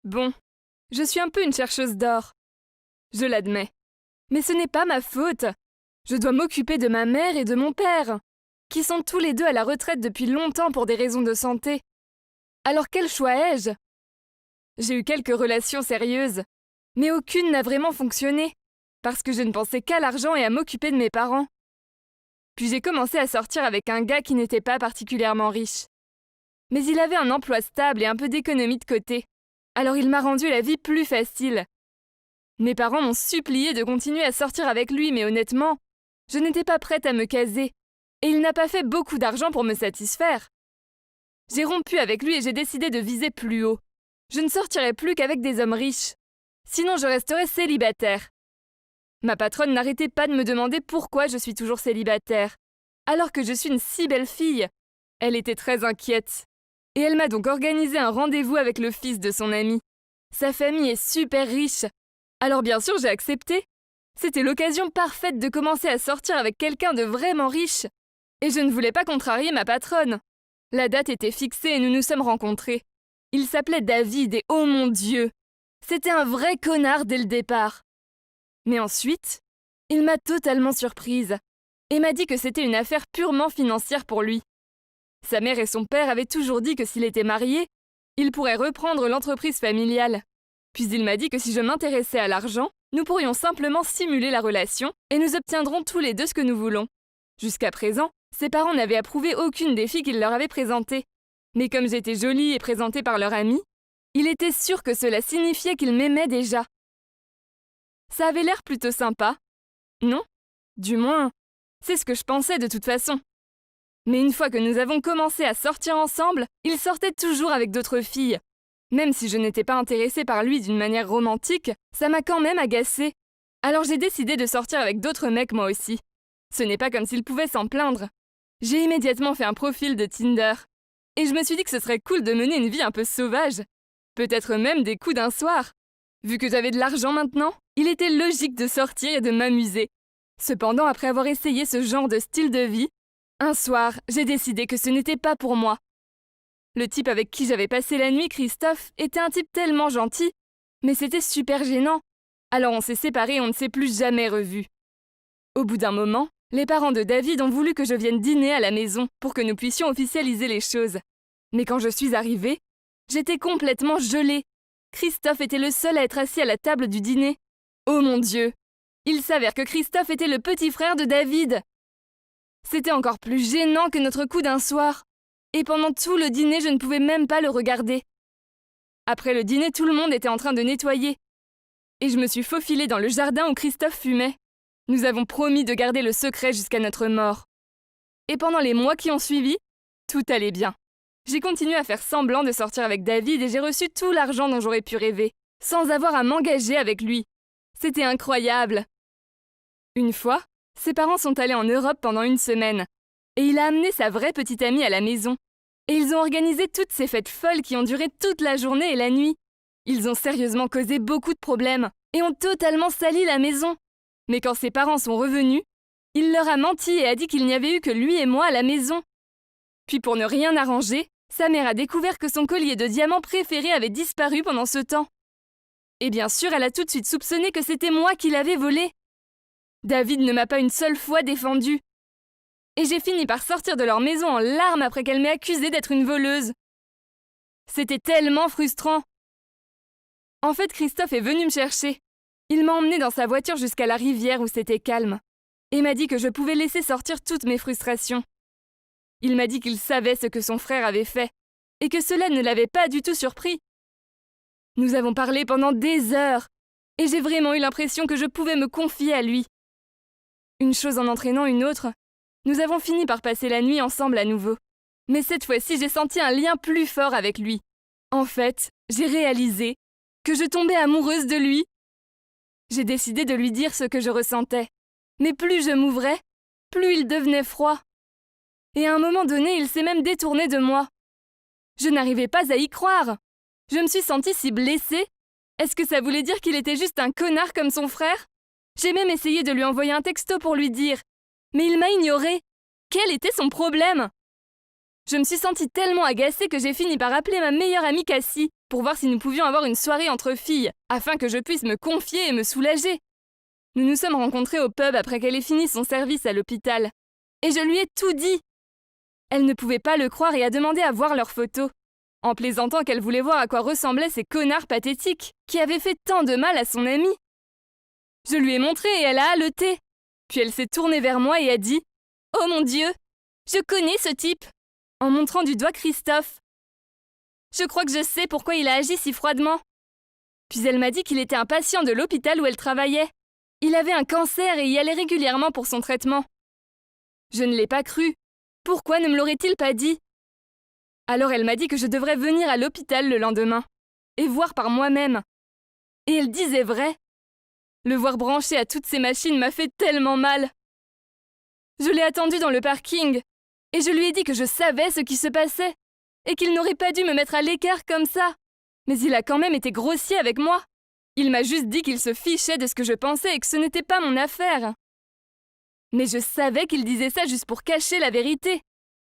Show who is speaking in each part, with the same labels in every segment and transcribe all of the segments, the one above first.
Speaker 1: Bon, je suis un peu une chercheuse d'or. Je l'admets. Mais ce n'est pas ma faute. Je dois m'occuper de ma mère et de mon père, qui sont tous les deux à la retraite depuis longtemps pour des raisons de santé. Alors quel choix ai-je? J'ai eu quelques relations sérieuses, mais aucune n'a vraiment fonctionné, parce que je ne pensais qu'à l'argent et à m'occuper de mes parents. Puis j'ai commencé à sortir avec un gars qui n'était pas particulièrement riche. Mais il avait un emploi stable et un peu d'économie de côté. Alors il m'a rendu la vie plus facile. Mes parents m'ont supplié de continuer à sortir avec lui, mais honnêtement, je n'étais pas prête à me caser. Et il n'a pas fait beaucoup d'argent pour me satisfaire. J'ai rompu avec lui et j'ai décidé de viser plus haut. Je ne sortirai plus qu'avec des hommes riches. Sinon, je resterai célibataire. Ma patronne n'arrêtait pas de me demander pourquoi je suis toujours célibataire, alors que je suis une si belle fille. Elle était très inquiète. Et elle m'a donc organisé un rendez-vous avec le fils de son ami. Sa famille est super riche. Alors bien sûr, j'ai accepté. C'était l'occasion parfaite de commencer à sortir avec quelqu'un de vraiment riche. Et je ne voulais pas contrarier ma patronne. La date était fixée et nous nous sommes rencontrés. Il s'appelait David et oh mon Dieu, c'était un vrai connard dès le départ. Mais ensuite, il m'a totalement surprise et m'a dit que c'était une affaire purement financière pour lui. Sa mère et son père avaient toujours dit que s'il était marié, il pourrait reprendre l'entreprise familiale. Puis il m'a dit que si je m'intéressais à l'argent, nous pourrions simplement simuler la relation et nous obtiendrons tous les deux ce que nous voulons. Jusqu'à présent, ses parents n'avaient approuvé aucune des filles qu'il leur avait présentées. Mais comme j'étais jolie et présentée par leur ami, il était sûr que cela signifiait qu'il m'aimait déjà. Ça avait l'air plutôt sympa, non? Du moins, c'est ce que je pensais de toute façon. Mais une fois que nous avons commencé à sortir ensemble, il sortait toujours avec d'autres filles. Même si je n'étais pas intéressée par lui d'une manière romantique, ça m'a quand même agacée. Alors j'ai décidé de sortir avec d'autres mecs moi aussi. Ce n'est pas comme s'il pouvait s'en plaindre. J'ai immédiatement fait un profil de Tinder. Et je me suis dit que ce serait cool de mener une vie un peu sauvage. Peut-être même des coups d'un soir. Vu que j'avais de l'argent maintenant, il était logique de sortir et de m'amuser. Cependant, après avoir essayé ce genre de style de vie, un soir, j'ai décidé que ce n'était pas pour moi. Le type avec qui j'avais passé la nuit, Christophe, était un type tellement gentil, mais c'était super gênant. Alors on s'est séparés et on ne s'est plus jamais revus. Au bout d'un moment, les parents de David ont voulu que je vienne dîner à la maison pour que nous puissions officialiser les choses. Mais quand je suis arrivée, j'étais complètement gelée. Christophe était le seul à être assis à la table du dîner. Oh mon Dieu! Il s'avère que Christophe était le petit frère de David. C'était encore plus gênant que notre coup d'un soir. Et pendant tout le dîner, je ne pouvais même pas le regarder. Après le dîner, tout le monde était en train de nettoyer. Et je me suis faufilée dans le jardin où Christophe fumait. Nous avons promis de garder le secret jusqu'à notre mort. Et pendant les mois qui ont suivi, tout allait bien. J'ai continué à faire semblant de sortir avec David et j'ai reçu tout l'argent dont j'aurais pu rêver, sans avoir à m'engager avec lui. C'était incroyable. Une fois, ses parents sont allés en Europe pendant une semaine, et il a amené sa vraie petite amie à la maison. Et ils ont organisé toutes ces fêtes folles qui ont duré toute la journée et la nuit. Ils ont sérieusement causé beaucoup de problèmes et ont totalement sali la maison. Mais quand ses parents sont revenus, il leur a menti et a dit qu'il n'y avait eu que lui et moi à la maison. Puis pour ne rien arranger, sa mère a découvert que son collier de diamants préféré avait disparu pendant ce temps. Et bien sûr, elle a tout de suite soupçonné que c'était moi qui l'avais volé. David ne m'a pas une seule fois défendue. Et j'ai fini par sortir de leur maison en larmes après qu'elle m'ait accusée d'être une voleuse. C'était tellement frustrant. En fait, Christophe est venu me chercher. Il m'a emmenée dans sa voiture jusqu'à la rivière où c'était calme, et m'a dit que je pouvais laisser sortir toutes mes frustrations. Il m'a dit qu'il savait ce que son frère avait fait, et que cela ne l'avait pas du tout surpris. Nous avons parlé pendant des heures, et j'ai vraiment eu l'impression que je pouvais me confier à lui. Une chose en entraînant une autre, nous avons fini par passer la nuit ensemble à nouveau. Mais cette fois-ci, j'ai senti un lien plus fort avec lui. En fait, j'ai réalisé que je tombais amoureuse de lui. J'ai décidé de lui dire ce que je ressentais. Mais plus je m'ouvrais, plus il devenait froid. Et à un moment donné, il s'est même détourné de moi. Je n'arrivais pas à y croire. Je me suis sentie si blessée. Est-ce que ça voulait dire qu'il était juste un connard comme son frère? J'ai même essayé de lui envoyer un texto pour lui dire. Mais il m'a ignorée. Quel était son problème? Je me suis sentie tellement agacée que j'ai fini par appeler ma meilleure amie Cassie pour voir si nous pouvions avoir une soirée entre filles, afin que je puisse me confier et me soulager. Nous nous sommes rencontrés au pub après qu'elle ait fini son service à l'hôpital. Et je lui ai tout dit. Elle ne pouvait pas le croire et a demandé à voir leurs photos, en plaisantant qu'elle voulait voir à quoi ressemblaient ces connards pathétiques qui avaient fait tant de mal à son amie. Je lui ai montré et elle a haleté. Puis elle s'est tournée vers moi et a dit « Oh mon Dieu, je connais ce type !» en montrant du doigt Christophe. Je crois que je sais pourquoi il a agi si froidement. Puis elle m'a dit qu'il était un patient de l'hôpital où elle travaillait. Il avait un cancer et y allait régulièrement pour son traitement. Je ne l'ai pas cru. Pourquoi ne me l'aurait-il pas dit? Alors elle m'a dit que je devrais venir à l'hôpital le lendemain et voir par moi-même. Et elle disait vrai. Le voir branché à toutes ces machines m'a fait tellement mal. Je l'ai attendu dans le parking et je lui ai dit que je savais ce qui se passait et qu'il n'aurait pas dû me mettre à l'écart comme ça. Mais il a quand même été grossier avec moi. Il m'a juste dit qu'il se fichait de ce que je pensais et que ce n'était pas mon affaire. Mais je savais qu'il disait ça juste pour cacher la vérité,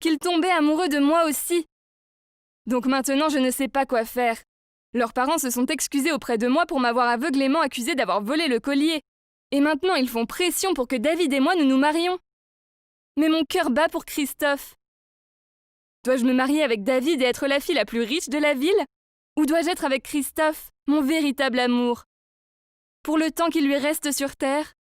Speaker 1: qu'il tombait amoureux de moi aussi. Donc maintenant, je ne sais pas quoi faire. Leurs parents se sont excusés auprès de moi pour m'avoir aveuglément accusé d'avoir volé le collier. Et maintenant, ils font pression pour que David et moi nous nous marions. Mais mon cœur bat pour Christophe. Dois-je me marier avec David et être la fille la plus riche de la ville? Ou dois-je être avec Christophe, mon véritable amour? Pour le temps qui lui reste sur terre,